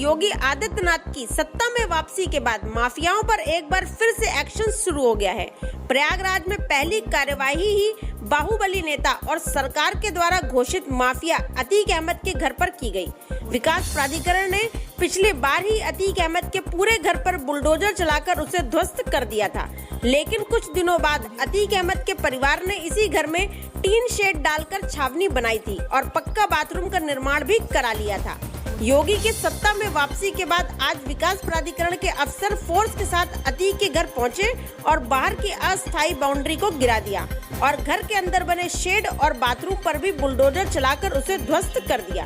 योगी आदित्यनाथ की सत्ता में वापसी के बाद माफियाओं पर एक बार फिर से एक्शन शुरू हो गया है। प्रयागराज में पहली कार्यवाही ही बाहुबली नेता और सरकार के द्वारा घोषित माफिया अतीक अहमद के घर पर की गई। विकास प्राधिकरण ने पिछली बार ही अतीक अहमद के पूरे घर पर बुलडोजर चलाकर उसे ध्वस्त कर दिया था, लेकिन कुछ दिनों बाद अतीक अहमद के परिवार ने इसी घर में टीन शेड डालकर छावनी बनाई थी और पक्का बाथरूम का निर्माण भी करा लिया था। योगी के सत्ता में वापसी के बाद आज विकास प्राधिकरण के अफसर फोर्स के साथ अतीक के घर पहुंचे और बाहर की अस्थायी बाउंड्री को गिरा दिया और घर के अंदर बने शेड और बाथरूम पर भी बुलडोजर चलाकर उसे ध्वस्त कर दिया।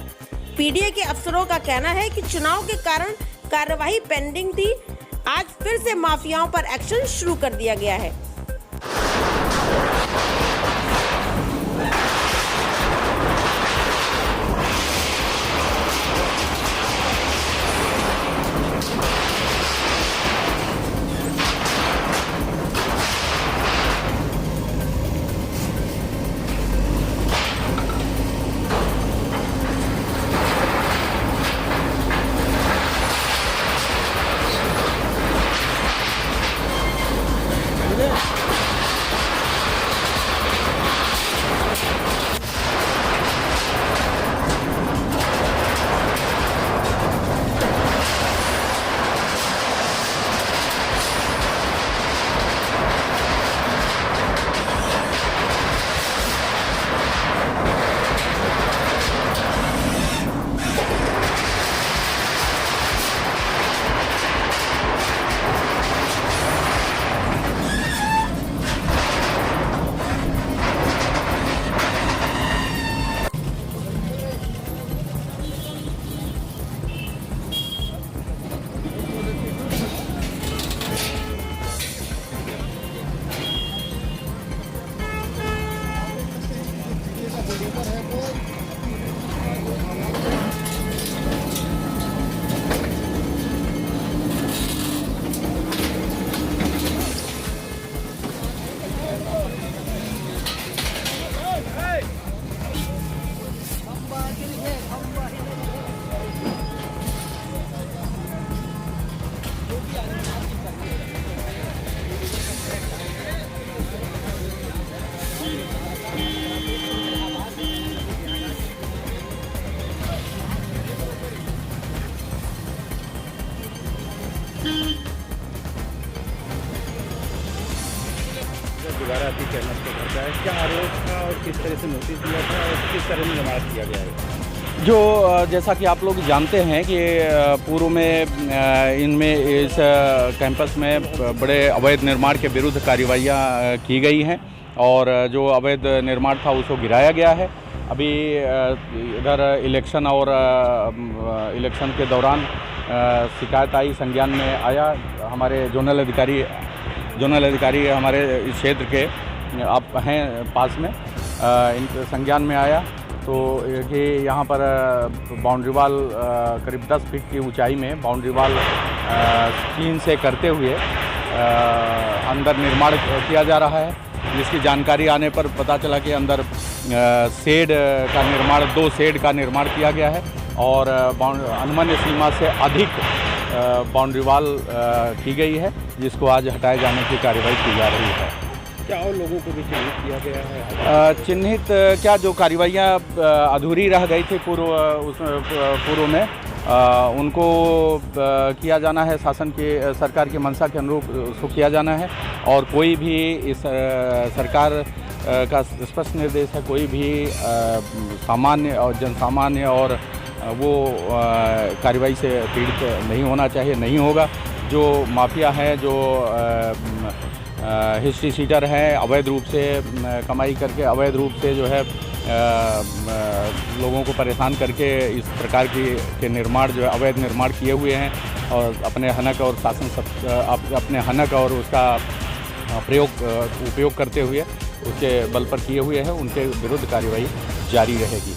पीडीए के अफसरों का कहना है कि चुनाव के कारण कार्यवाही पेंडिंग थी। आज फिर से माफियाओं पर एक्शन शुरू कर दिया गया है। दोबारा अतीक अहमद को घर का है, क्या आरोप था और किस तरह से नोटिस दिया था और किस तरह से जमानत किया गया है? जो जैसा कि आप लोग जानते हैं कि पूर्व में इनमें इस कैंपस में बड़े अवैध निर्माण के विरुद्ध कार्रवाइयाँ की गई हैं और जो अवैध निर्माण था उसको गिराया गया है। अभी इधर इलेक्शन और इलेक्शन के दौरान शिकायत आई, संज्ञान में आया। हमारे जोनल अधिकारी हमारे इस क्षेत्र के आप हैं पास में, इनके संज्ञान में आया तो कि यहाँ पर बाउंड्री वाल करीब 10 फीट की ऊंचाई में बाउंड्री वाल टीन से करते हुए अंदर निर्माण किया जा रहा है, जिसकी जानकारी आने पर पता चला कि अंदर शेड का निर्माण 2 शेड का निर्माण किया गया है और अनुमन्य सीमा से अधिक बाउंड्री वाल की गई है, जिसको आज हटाए जाने की कार्रवाई की जा रही है। क्या और लोगों को भी चिन्हित किया गया है? चिन्हित क्या, जो कार्रवाइयाँ अधूरी रह गई थी पूर्व में उनको किया जाना है। शासन की सरकार की मंशा के अनुरूप उसको किया जाना है और कोई भी इस सरकार का स्पष्ट निर्देश है, कोई भी सामान्य और जनसामान्य और वो कार्रवाई से पीड़ित नहीं होना चाहिए, नहीं होगा। जो माफिया है, जो हिस्ट्री सीटर हैं, अवैध रूप से कमाई करके अवैध रूप से जो है लोगों को परेशान करके इस प्रकार के निर्माण जो है अवैध निर्माण किए हुए हैं और अपने हनक और अपने हनक और उसका उपयोग करते हुए उसके बल पर किए हुए हैं, उनके विरुद्ध कार्रवाई जारी रहेगी।